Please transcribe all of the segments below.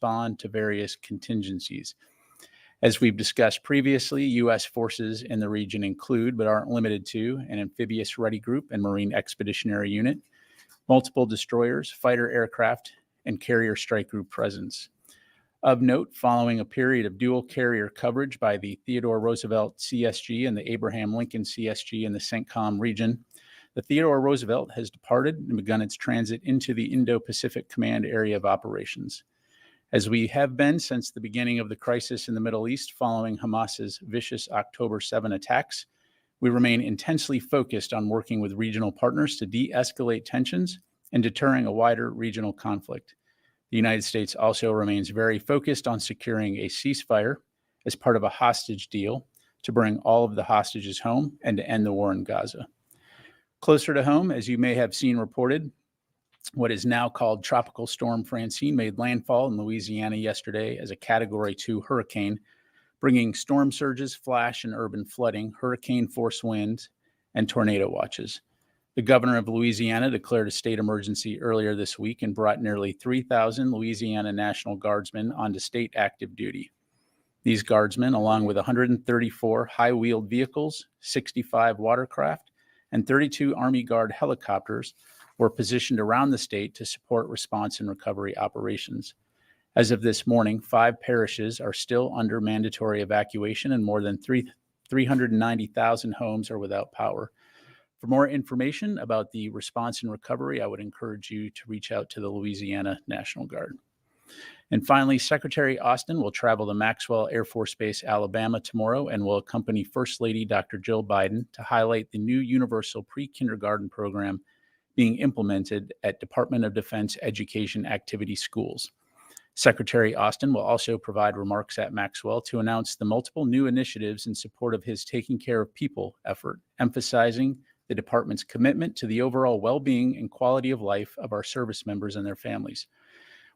respond to various contingencies. As we've discussed previously, U.S. forces in the region include, but aren't limited to, an amphibious ready group and Marine Expeditionary Unit, multiple destroyers, fighter aircraft, and carrier strike group presence. Of note, following a period of dual carrier coverage by the Theodore Roosevelt CSG and the Abraham Lincoln CSG in the CENTCOM region, the Theodore Roosevelt has departed and begun its transit into the Indo-Pacific Command Area of Operations. As we have been since the beginning of the crisis in the Middle East following Hamas's vicious October 7 attacks, we remain intensely focused on working with regional partners to de-escalate tensions and deterring a wider regional conflict. The United States also remains very focused on securing a ceasefire as part of a hostage deal to bring all of the hostages home and to end the war in Gaza. Closer to home, as you may have seen reported, what is now called Tropical Storm Francine made landfall in Louisiana yesterday as a Category 2 hurricane, bringing storm surges, flash and urban flooding, hurricane force winds, and tornado watches. The governor of Louisiana declared a state emergency earlier this week and brought nearly 3,000 Louisiana National Guardsmen onto state active duty. These guardsmen, along with 134 high-wheeled vehicles, 65 watercraft, and 32 Army Guard helicopters, were positioned around the state to support response and recovery operations. As of this morning, 5 parishes are still under mandatory evacuation and more than 390,000 homes are without power. For more information about the response and recovery, I would encourage you to reach out to the Louisiana National Guard. And finally, Secretary Austin will travel to Maxwell Air Force Base, Alabama tomorrow and will accompany First Lady Dr. Jill Biden to highlight the new universal pre-kindergarten program being implemented at Department of Defense Education Activity Schools. Secretary Austin will also provide remarks at Maxwell to announce the multiple new initiatives in support of his Taking Care of People effort, emphasizing the department's commitment to the overall well-being and quality of life of our service members and their families.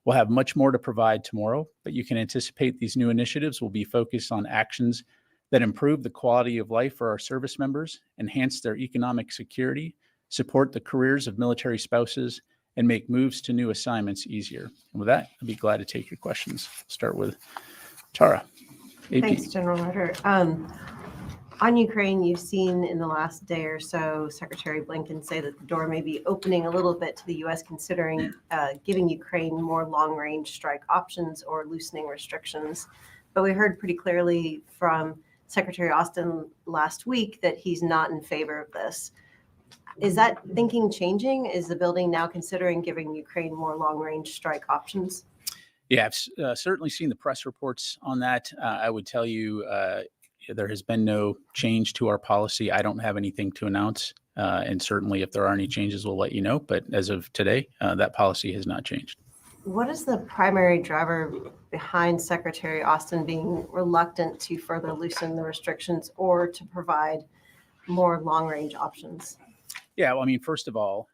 We'll have much more to provide tomorrow, but you can anticipate these new initiatives will be focused on actions that improve the quality of life for our service members, enhance their economic security, support the careers of military spouses, and make moves to new assignments easier. And with that, I'd be glad to take your questions. Start with Tara. AP. Thanks, General Ryder. On Ukraine, you've seen in the last day or so Secretary Blinken say that the door may be opening a little bit to the U.S. considering giving Ukraine more long-range strike options or loosening restrictions. But we heard pretty clearly from Secretary Austin last week that he's not in favor of this. Is that thinking changing? Is the building now considering giving Ukraine more long-range strike options? Yeah, I've certainly seen the press reports on that. I would tell you there has been no change to our policy. I don't have anything to announce. And certainly if there are any changes, we'll let you know. But as of today, that policy has not changed. What is the primary driver behind Secretary Austin being reluctant to further loosen the restrictions or to provide more long-range options? Yeah, well, I mean, first of all,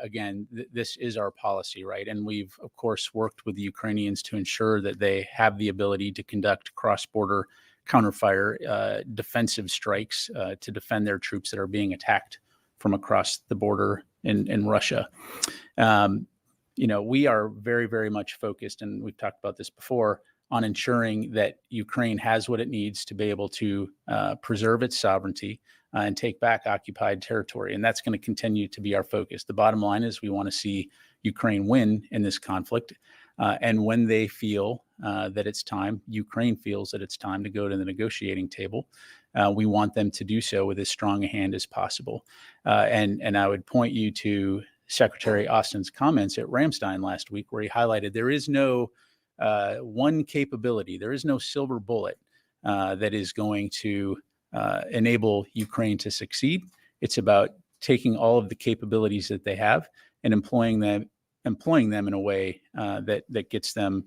again, this is our policy, right? And we've, of course, worked with the Ukrainians to ensure that they have the ability to conduct cross-border counterfire defensive strikes to defend their troops that are being attacked from across the border in Russia. We are very, very much focused, and we've talked about this before, on ensuring that Ukraine has what it needs to be able to preserve its sovereignty and take back occupied territory. And that's going to continue to be our focus. The bottom line is we want to see Ukraine win in this conflict. And when they feel that it's time, Ukraine feels that it's time to go to the negotiating table, we want them to do so with as strong a hand as possible. And I would point you to Secretary Austin's comments at Ramstein last week, where he highlighted there is no one capability, there is no silver bullet that is going to enable Ukraine to succeed. It's about taking all of the capabilities that they have and employing them in a way that gets them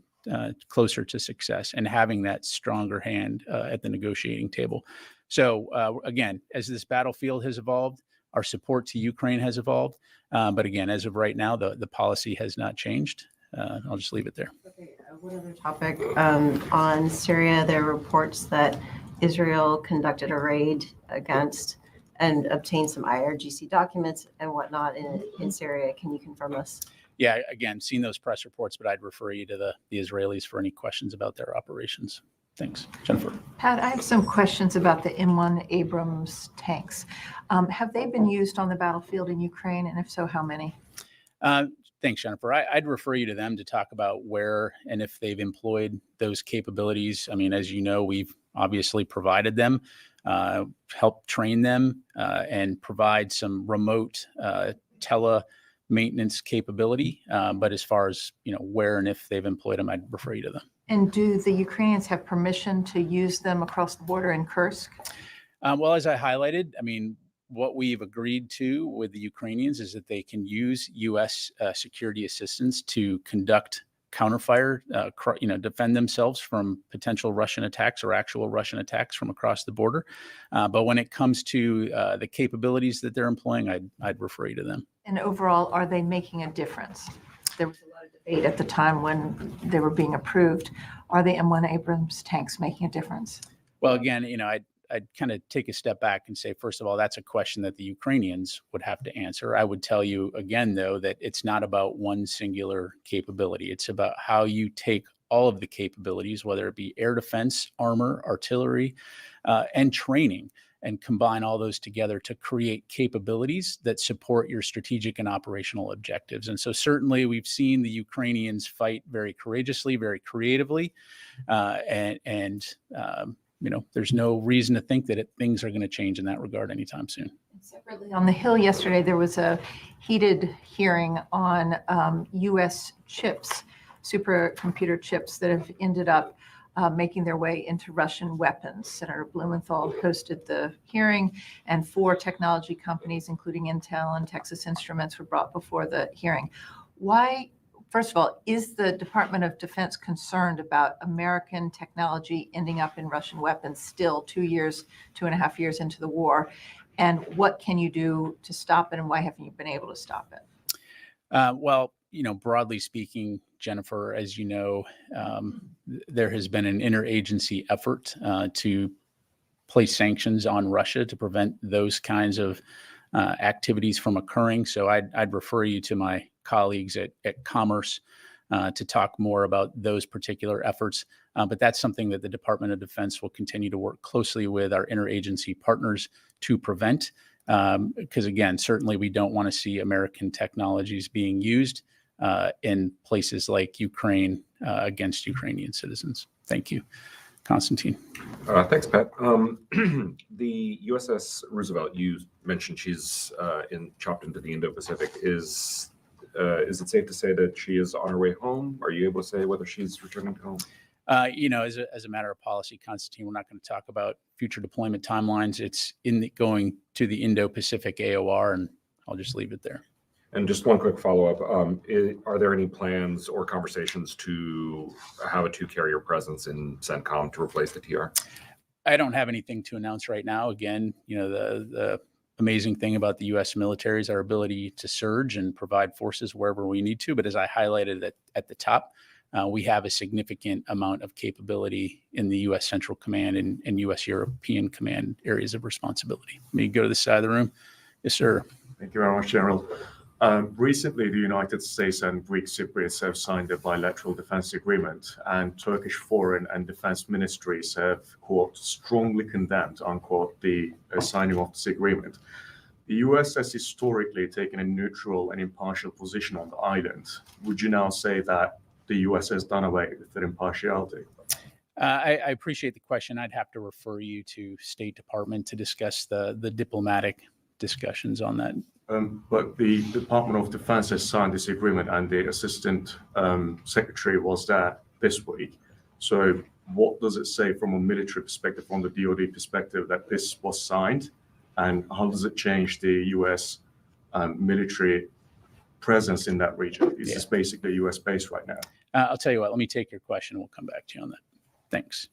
closer to success and having that stronger hand at the negotiating table. So again, as this battlefield has evolved, our support to Ukraine has evolved. But again, as of right now, the policy has not changed. I'll just leave it there. Okay, one other topic on Syria. There are reports that Israel conducted a raid against and obtained some IRGC documents and whatnot in Syria. Can you confirm this? Yeah, again, seen those press reports, but I'd refer you to the Israelis for any questions about their operations. Thanks. Jennifer. Pat, I have some questions about the M1 Abrams tanks. Have they been used on the battlefield in Ukraine, and if so, how many? Thanks, Jennifer. I'd refer you to them to talk about where and if they've employed those capabilities. I mean, as you know, we've obviously provided them, helped train them, and provide some remote tele-maintenance capability. But as far as, where and if they've employed them, I'd refer you to them. And do the Ukrainians have permission to use them across the border in Kursk? Well, as I highlighted, I mean, what we've agreed to with the Ukrainians is that they can use U.S. Security assistance to conduct counterfire, defend themselves from potential Russian attacks or actual Russian attacks from across the border. But when it comes to the capabilities that they're employing, I'd refer you to them. And overall, are they making a difference? There was a lot of debate at the time when they were being approved. Are the M1 Abrams tanks making a difference? Well, again, I'd kind of take a step back and say, first of all, that's a question that the Ukrainians would have to answer. I would tell you again, though, that it's not about one singular capability. It's about how you take all of the capabilities, whether it be air defense, armor, artillery, and training, and combine all those together to create capabilities that support your strategic and operational objectives. And so certainly we've seen the Ukrainians fight very courageously, very creatively, there's no reason to think that things are going to change in that regard anytime soon. Separately, on the Hill yesterday, there was a heated hearing on U.S. chips, supercomputer chips that have ended up making their way into Russian weapons. Senator Blumenthal hosted the hearing, and 4 technology companies, including Intel and Texas Instruments, were brought before the hearing. Why? First of all, is the Department of Defense concerned about American technology ending up in Russian weapons still 2.5 years into the war? And what can you do to stop it, and why haven't you been able to stop it? Well, broadly speaking, Jennifer, as you know, there has been an interagency effort to place sanctions on Russia to prevent those kinds of activities from occurring. So I'd refer you to my colleagues at Commerce to talk more about those particular efforts. But that's something that the Department of Defense will continue to work closely with our interagency partners to prevent. Because again, certainly we don't want to see American technologies being used in places like Ukraine against Ukrainian citizens. Thank you. Constantine. Thanks, Pat. The USS Roosevelt, you mentioned she's chopped into the Indo-Pacific. Is it safe to say that she is on her way home? Are you able to say whether she's returning home? As a matter of policy, Constantine, we're not going to talk about future deployment timelines. It's going to the Indo-Pacific AOR, and I'll just leave it there. And just one quick follow-up. Are there any plans or conversations to have a 2-carrier presence in CENTCOM to replace the TR? I don't have anything to announce right now. Again, the amazing thing about the U.S. military is our ability to surge and provide forces wherever we need to. But as I highlighted at the top, we have a significant amount of capability in the U.S. Central Command and U.S. European Command areas of responsibility. Let me go to this side of the room. Yes, sir. Thank you very much, General. Recently, the United States and Greek Cypriots have signed a bilateral defense agreement, and Turkish foreign and defense ministries have, quote, strongly condemned, unquote, the signing of this agreement. The U.S. has historically taken a neutral and impartial position on the island. Would you now say that the U.S. has done away with their impartiality? I appreciate the question. I'd have to refer you to State Department to discuss the diplomatic discussions on that. But the Department of Defense has signed this agreement, and the Assistant Secretary was there this week. So what does it say from a military perspective, from the DoD perspective, that this was signed? And how does it change the U.S. Military presence in that region? Is this basically U.S. base right now? I'll tell you what, let me take your question. We'll come back to you on that. Thanks.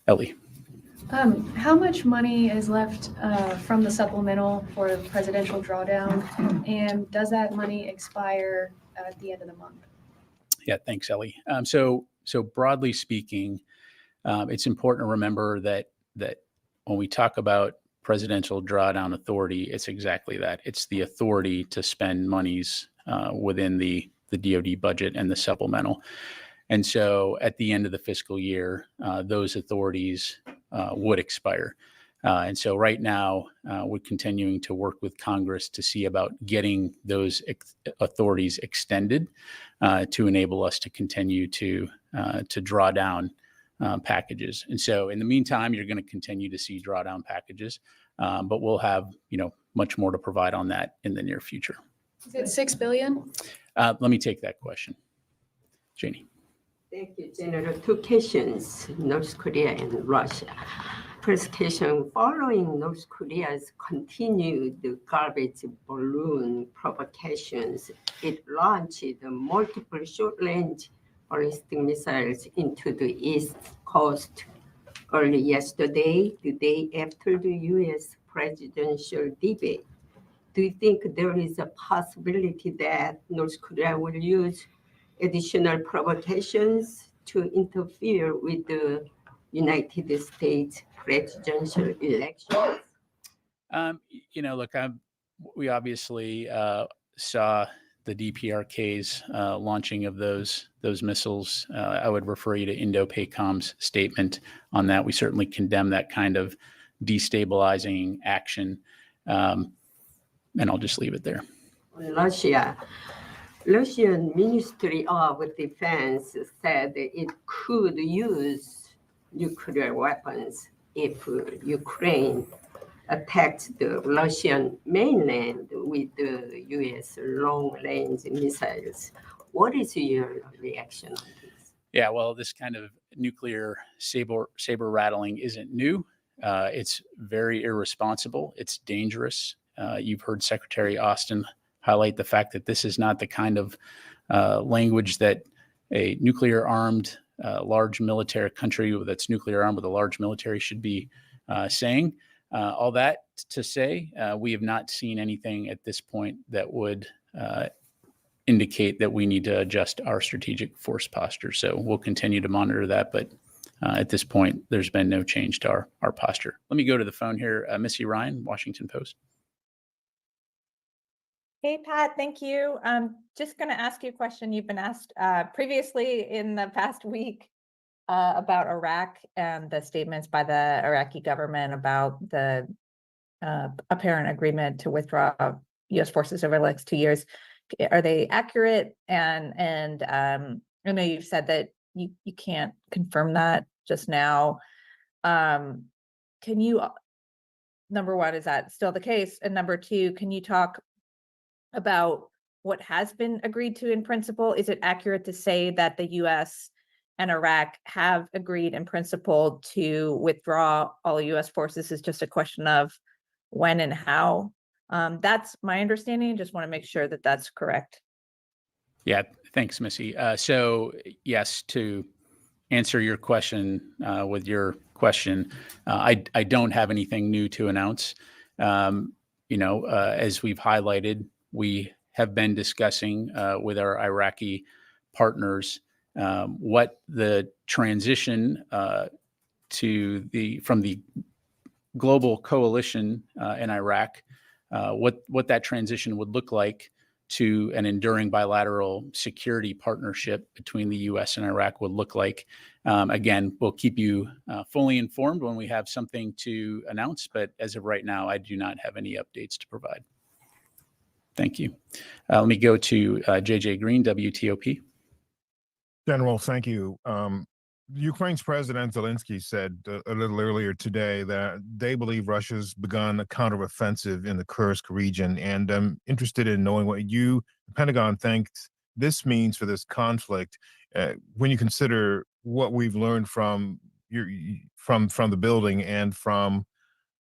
Ellie. How much money is left from the supplemental for the presidential drawdown, and does that money expire at the end of the month? Yeah, thanks, Ellie. So broadly speaking, it's important to remember that when we talk about presidential drawdown authority, it's exactly that. It's the authority to spend monies within the DoD budget and the supplemental. And so at the end of the fiscal year, those authorities would expire. And so right now, we're continuing to work with Congress to see about getting those authorities extended to enable us to continue to draw down packages. And so in the meantime, you're going to continue to see drawdown packages, but we'll have, much more to provide on that in the near future. Is it 6 billion? Let me take that question. Janie. Thank you, General. Two questions, North Korea and Russia. First question, following North Korea's continued garbage balloon provocations, it launched multiple short-range ballistic missiles into the East Coast early yesterday, the day after the U.S. presidential debate. Do you think there is a possibility that North Korea will use additional provocations to interfere with the United States presidential elections? Look, we obviously saw the DPRK's launching of those missiles. I would refer you to Indo-PACOM's statement on that. We certainly condemn that kind of destabilizing action, and I'll just leave it there. Russia. Russian Ministry of Defense said it could use nuclear weapons if Ukraine attacked the Russian mainland with the U.S. long-range missiles. What is your reaction on this? Yeah, well, this kind of nuclear saber rattling isn't new. It's very irresponsible. It's dangerous. You've heard Secretary Austin highlight the fact that this is not the kind of language that a nuclear-armed large military country that's nuclear armed with a large military should be saying. All that to say, we have not seen anything at this point that would indicate that we need to adjust our strategic force posture. So we'll continue to monitor that, but at this point, there's been no change to our posture. Let me go to the phone here. Missy Ryan, Washington Post. Hey, Pat, thank you. Just going to ask you a question you've been asked previously in the past week about Iraq and the statements by the Iraqi government about the apparent agreement to withdraw U.S. forces over the next 2 years. Are they accurate? And I know you've said that you can't confirm that just now. Can you, number one, is that still the case? And number two, can you talk about what has been agreed to in principle? Is it accurate to say that the U.S. and Iraq have agreed in principle to withdraw all U.S. forces? Is just a question of when and how? That's my understanding. Just want to make sure that that's correct. Yeah, thanks, Missy. So yes, to answer your question with your question, I don't have anything new to announce. As we've highlighted, we have been discussing with our Iraqi partners what the transition from the global coalition in Iraq, what that transition would look like to an enduring bilateral security partnership between the U.S. and Iraq would look like. Again, we'll keep you fully informed when we have something to announce, but as of right now, I do not have any updates to provide. Thank you. Let me go to JJ Green, WTOP. General, thank you. Ukraine's President Zelensky said a little earlier today that they believe Russia's begun a counteroffensive in the Kursk region, and I'm interested in knowing what the Pentagon thinks this means for this conflict when you consider what we've learned from the building and from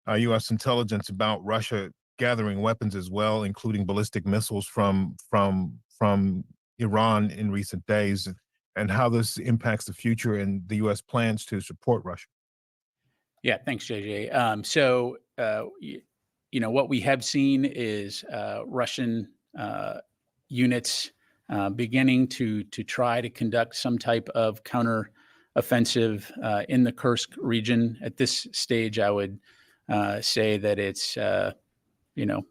U.S. intelligence about Russia gathering weapons as well, including ballistic missiles from Iran in recent days, and how this impacts the future and the U.S. plans to support Russia. Yeah, thanks, JJ. So, what we have seen is Russian units beginning to try to conduct some type of counteroffensive in the Kursk region. At this stage, I would say that it's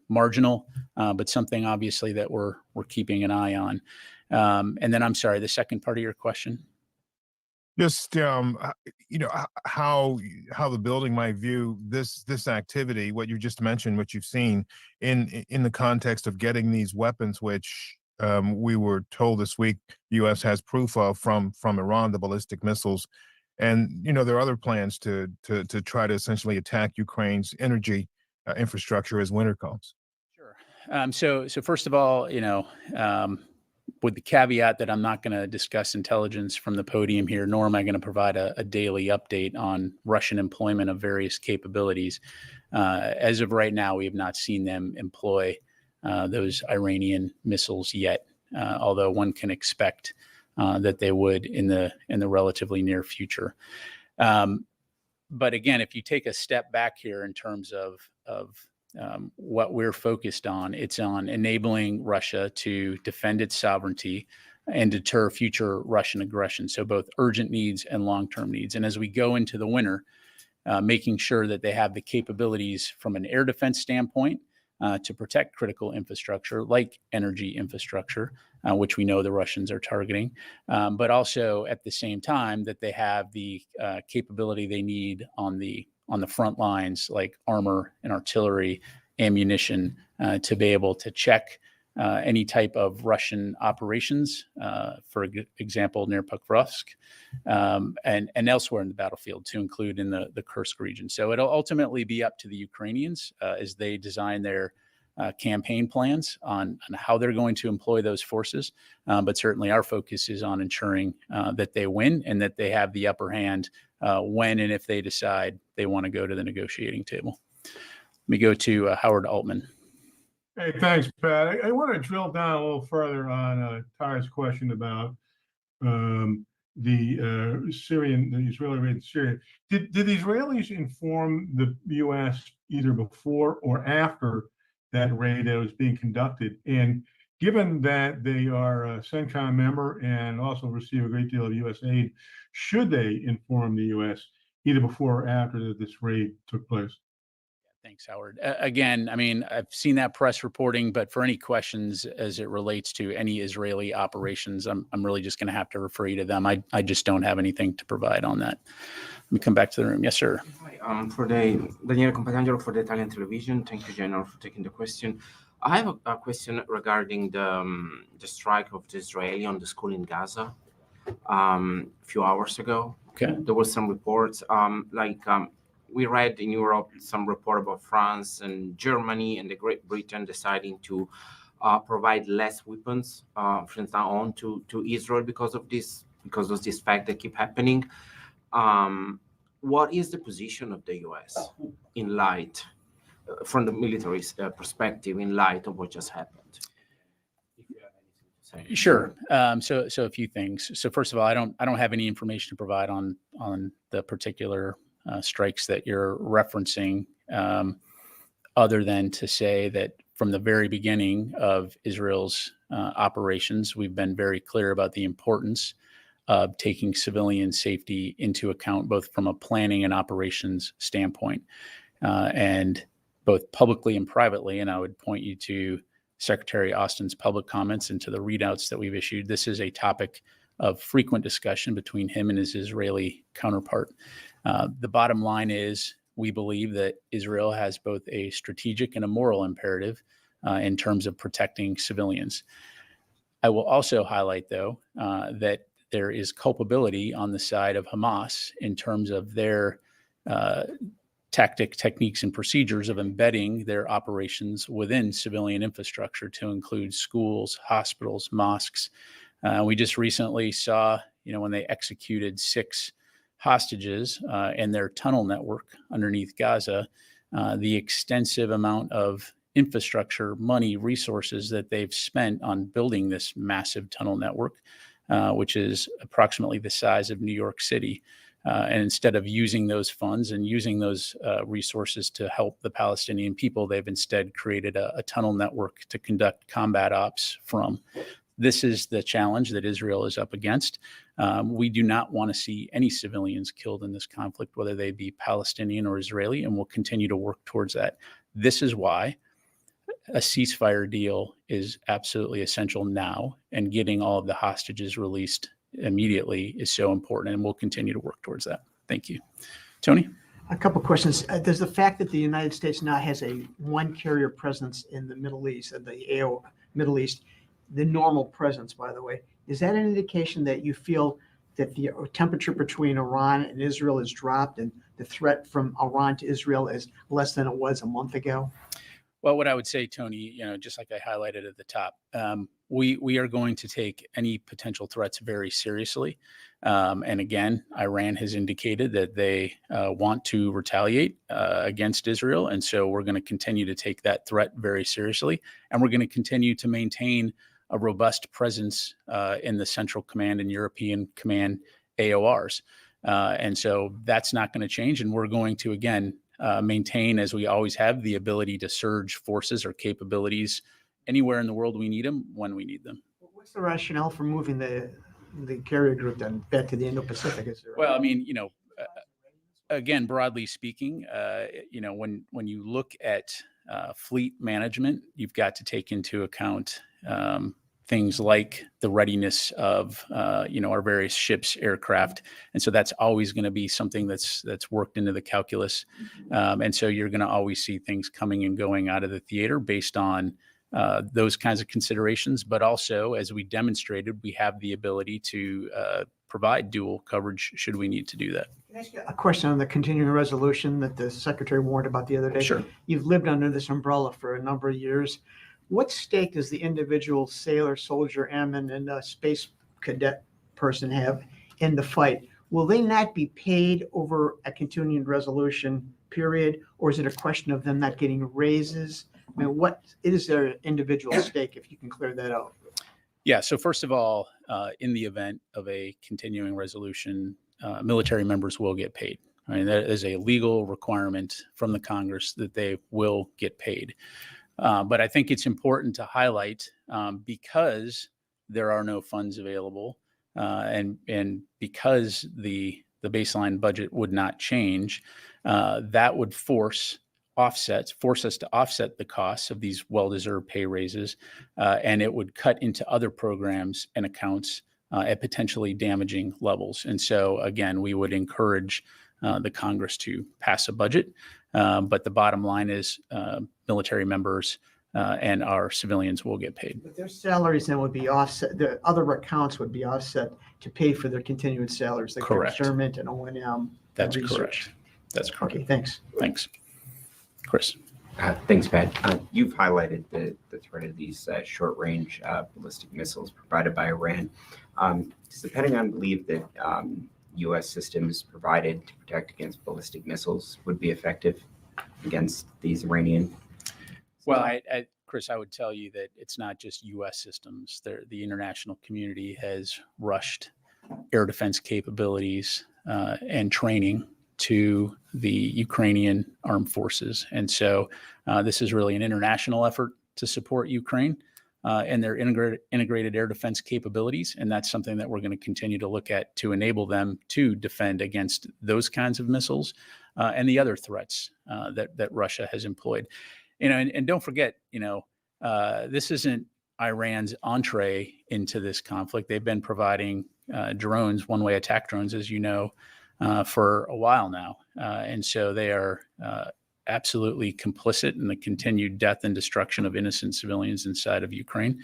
marginal, but something obviously that we're keeping an eye on. And then I'm sorry, the second part of your question. Just how the building might view this activity, what you just mentioned, what you've seen in the context of getting these weapons, which we were told this week the U.S. has proof of from Iran, the ballistic missiles, and there are other plans to try to essentially attack Ukraine's energy infrastructure as winter comes. Sure. So first of all, with the caveat that I'm not going to discuss intelligence from the podium here, nor am I going to provide a daily update on Russian employment of various capabilities. As of right now, we have not seen them employ those Iranian missiles yet, although one can expect that they would in the relatively near future. But again, if you take a step back here in terms of what we're focused on, it's on enabling Russia to defend its sovereignty and deter future Russian aggression. So both urgent needs and long-term needs. And as we go into the winter, making sure that they have the capabilities from an air defense standpoint to protect critical infrastructure like energy infrastructure, which we know the Russians are targeting, but also at the same time that they have the capability they need on the front lines, like armor and artillery, ammunition, to be able to check any type of Russian operations, for example, near Pokrovsk, and elsewhere in the battlefield, to include in the Kursk region. So it'll ultimately be up to the Ukrainians as they design their campaign plans on how they're going to employ those forces. But certainly our focus is on ensuring that they win and that they have the upper hand when and if they decide they want to go to the negotiating table. Let me go to Howard Altman. Hey, thanks, Pat. I want to drill down a little further on Tyra's question about the Israeli raid in Syria. Did the Israelis inform the U.S. either before or after that raid that was being conducted? And given that they are a CENTCOM member and also receive a great deal of U.S. aid, should they inform the U.S. either before or after this raid took place? Thanks, Howard. Again, I mean, I've seen that press reporting, but for any questions as it relates to any Israeli operations, I'm really just going to have to refer you to them. I just don't have anything to provide on that. Let me come back to the room. Yes, sir. Hi, for the Daniele Compagnangelo for the Italian television. Thank you, General, for taking the question. I have a question regarding the strike of the Israeli on the school in Gaza a few hours ago. Okay. There was some reports, we read in Europe some report about France and Germany and the Great Britain deciding to provide less weapons from now on to Israel because of this fact that keep happening. What is the position of the U.S. in light, from the military perspective, in light of what just happened? Sure. So a few things. So first of all, I don't have any information to provide on the particular strikes that you're referencing, other than to say that from the very beginning of Israel's operations, we've been very clear about the importance of taking civilian safety into account, both from a planning and operations standpoint, and both publicly and privately. And I would point you to Secretary Austin's public comments and to the readouts that we've issued. This is a topic of frequent discussion between him and his Israeli counterpart. The bottom line is we believe that Israel has both a strategic and a moral imperative in terms of protecting civilians. I will also highlight, though, that there is culpability on the side of Hamas in terms of their techniques, and procedures of embedding their operations within civilian infrastructure to include schools, hospitals, mosques. We just recently saw, when they executed 6 hostages in their tunnel network underneath Gaza, the extensive amount of infrastructure, money, resources that they've spent on building this massive tunnel network, which is approximately the size of New York City. And instead of using those funds and using those resources to help the Palestinian people, they've instead created a tunnel network to conduct combat ops from. This is the challenge that Israel is up against. We do not want to see any civilians killed in this conflict, whether they be Palestinian or Israeli, and we'll continue to work towards that. This is why a ceasefire deal is absolutely essential now, and getting all of the hostages released immediately is so important, and we'll continue to work towards that. Thank you. Tony? A couple questions. Does the fact that the United States now has a one carrier presence in the Middle East, and the EEUU Middle East, the normal presence, by the way, is that an indication that you feel that the temperature between Iran and Israel has dropped, and the threat from Iran to Israel is less than it was a month ago? Well, what I would say, Tony, just like I highlighted at the top, we are going to take any potential threats very seriously. And again, Iran has indicated that they want to retaliate against Israel. And so we're going to continue to take that threat very seriously. And we're going to continue to maintain a robust presence in the Central Command and European Command AORs. And so that's not going to change. And we're going to, again, maintain, as we always have, the ability to surge forces or capabilities anywhere in the world we need them when we need them. What's the rationale for moving the carrier group then back to the Indo-Pacific? Well, I mean, again, broadly speaking, when you look at fleet management, you've got to take into account things like the readiness of our various ships, aircraft, and so that's always going to be something that's worked into the calculus, and so you're going to always see things coming and going out of the theater based on those kinds of considerations. But also, as we demonstrated, we have the ability to provide dual coverage should we need to do that. Can I ask you a question on the continuing resolution that the Secretary warned about the other day? Sure. You've lived under this umbrella for a number of years. What stake does the individual sailor, soldier, airman, and space cadet person have in the fight? Will they not be paid over a continuing resolution period, or is it a question of them not getting raises? I mean, what is their individual stake, if you can clear that out? Yeah, so first of all, in the event of a continuing resolution, military members will get paid. I mean, that is a legal requirement from the Congress that they will get paid. But I think it's important to highlight, because there are no funds available, and because the baseline budget would not change, that would force us to offset the costs of these well-deserved pay raises, and it would cut into other programs and accounts at potentially damaging levels. And so, again, we would encourage the Congress to pass a budget. But the bottom line is military members and our civilians will get paid. But their salaries then would be offset, the other accounts would be offset to pay for their continuing salaries, like Correct. procurement and O&M. That's research. correct. That's correct. Okay, thanks. Thanks. Chris. Thanks, Pat. You've highlighted the threat of these short-range ballistic missiles provided by Iran. Does the Pentagon believe that U.S. systems provided to protect against ballistic missiles would be effective against these Iranian? Well, Chris, I would tell you that it's not just U.S. systems. The international community has rushed air defense capabilities and training to the Ukrainian armed forces. And so this is really an international effort to support Ukraine and their integrated air defense capabilities. And that's something that we're going to continue to look at to enable them to defend against those kinds of missiles and the other threats that Russia has employed. And don't forget, this isn't Iran's entree into this conflict. They've been providing drones, one-way attack drones, as you know, for a while now. And so they are absolutely complicit in the continued death and destruction of innocent civilians inside of Ukraine.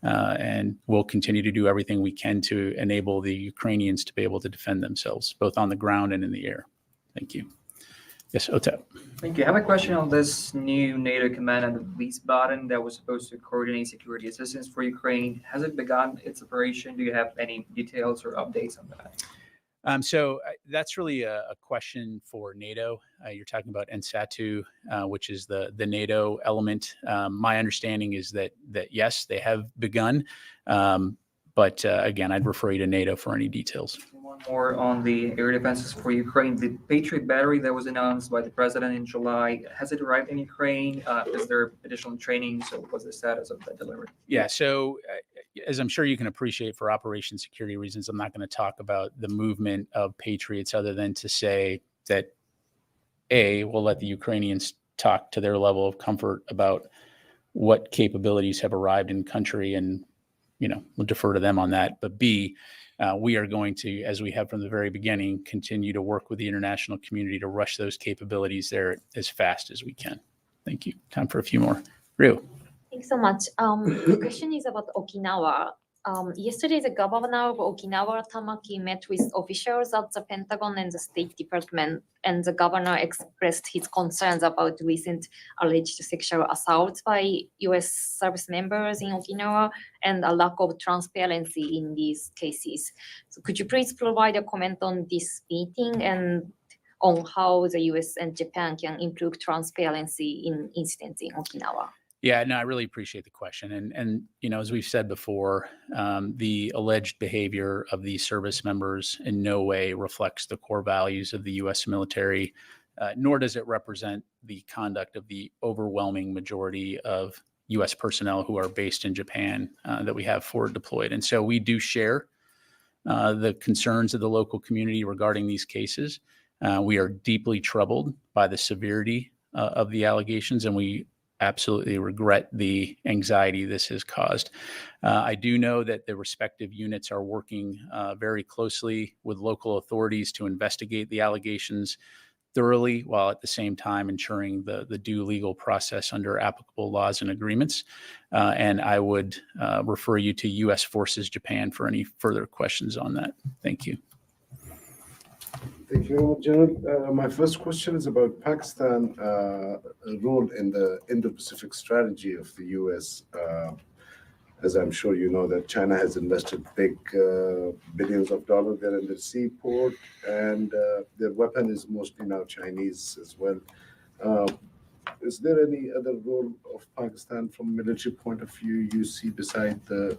And we'll continue to do everything we can to enable the Ukrainians to be able to defend themselves, both on the ground and in the air. Thank you. Yes, Otep. Thank you. I have a question on this new NATO command and release button that was supposed to coordinate security assistance for Ukraine. Has it begun its operation? Do you have any details or updates on that? So that's really a question for NATO. You're talking about NSATU, which is the NATO element. My understanding is that yes, they have begun. But again, I'd refer you to NATO for any details. One more on the air defenses for Ukraine. The Patriot battery that was announced by the president in July, has it arrived in Ukraine? Is there additional training? So what's the status of that delivery? Yeah, so as I'm sure you can appreciate, for operation security reasons, I'm not going to talk about the movement of Patriots other than to say that, we'll let the Ukrainians talk to their level of comfort about what capabilities have arrived in country, and we'll defer to them on that. But B, we are going to, as we have from the very beginning, continue to work with the international community to rush those capabilities there as fast as we can. Thank you. Time for a few more. Ryu. Thanks so much. The question is about Okinawa. Yesterday, the governor of Okinawa, Tamaki, met with officials at the Pentagon and the State Department, and the governor expressed his concerns about recent alleged sexual assaults by U.S. service members in Okinawa and a lack of transparency in these cases. So could you please provide a comment on this meeting and on how the U.S. and Japan can improve transparency in incidents in Okinawa? Yeah, no, I really appreciate the question. And as we've said before, the alleged behavior of these service members in no way reflects the core values of the U.S. military, nor does it represent the conduct of the overwhelming majority of U.S. personnel who are based in Japan that we have forward deployed. And so we do share the concerns of the local community regarding these cases. We are deeply troubled by the severity of the allegations, and we absolutely regret the anxiety this has caused. I do know that the respective units are working very closely with local authorities to investigate the allegations thoroughly, while at the same time ensuring the due legal process under applicable laws and agreements. And I would refer you to U.S. Forces Japan for any further questions on that. Thank you. Thank you, General. My first question is about Pakistan role in the Indo-Pacific strategy of the U.S. As I'm sure you know, that China has invested big billions of dollars there in the seaport, and their weapon is mostly now Chinese as well. Is there any other role of Pakistan from a military point of view you see beside the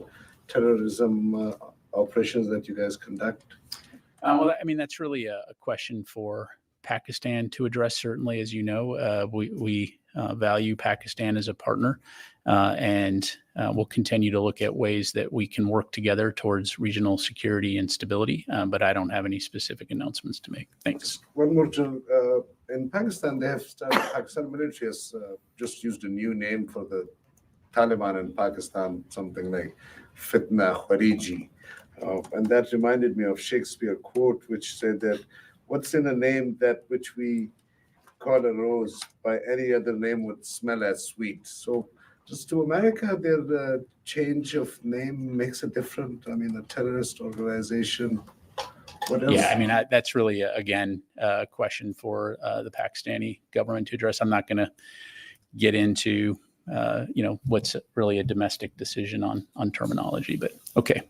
terrorism operations that you guys conduct? Well, I mean, that's really a question for Pakistan to address. Certainly, as you know, we value Pakistan as a partner, and we'll continue to look at ways that we can work together towards regional security and stability. But I don't have any specific announcements to make. Thanks. One more, General. In Pakistan, they have started, Pakistan military has just used a new name for the Taliban in Pakistan, something like Fitna Khariji. And that reminded me of Shakespeare quote, which said that what's in a name that which we call a rose by any other name would smell as sweet. So just to America, their change of name makes it different. I mean, a terrorist organization. What else? Yeah, I mean, that's really, again, a question for the Pakistani government to address. I'm not going to get into, what's really a domestic decision on terminology, but okay.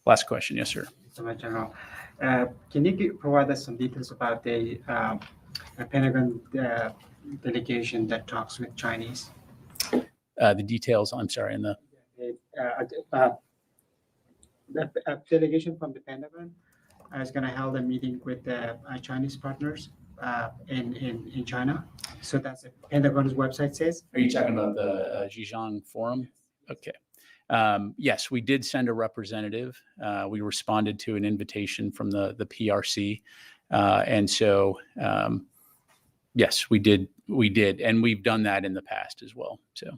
Last question. Yes, sir. So much, General. Can you provide us some details about the Pentagon delegation that talks with Chinese? The details, I'm sorry, in the delegation from the Pentagon is going to hold a meeting with the Chinese partners in China. So that's what Pentagon's website says. Are you talking about the Xizang Forum? Okay. Yes, we did send a representative. We responded to an invitation from the PRC. And so, yes, we did. And we've done that in the past as well. So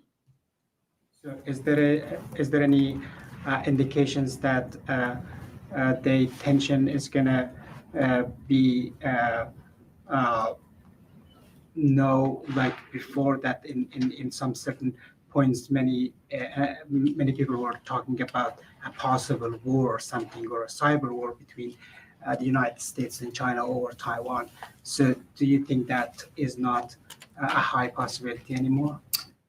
is there any indications that the tension is going to be like before that in some certain points, many people were talking about a possible war or something, or a cyber war between the United States and China over Taiwan. So do you think that is not a high possibility anymore?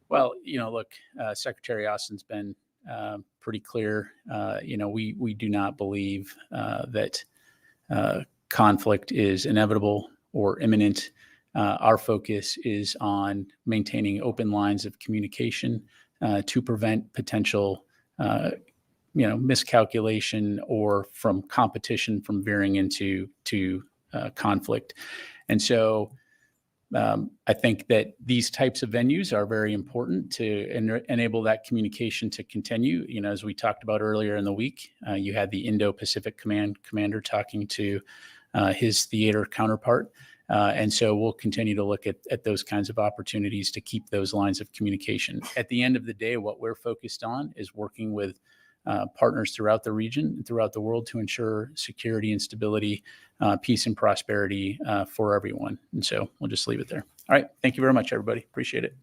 Well, look, Secretary Austin's been pretty clear. We do not believe that conflict is inevitable or imminent. Our focus is on maintaining open lines of communication to prevent potential, miscalculation or from competition from veering into conflict. And so I think that these types of venues are very important to enable that communication to continue. As we talked about earlier in the week, you had the Indo-Pacific Command commander talking to his theater counterpart. And so we'll continue to look at those kinds of opportunities to keep those lines of communication. At the end of the day, what we're focused on is working with partners throughout the region and throughout the world to ensure security and stability, peace and prosperity for everyone. And so we'll just leave it there. All right. Thank you very much, everybody. Appreciate it.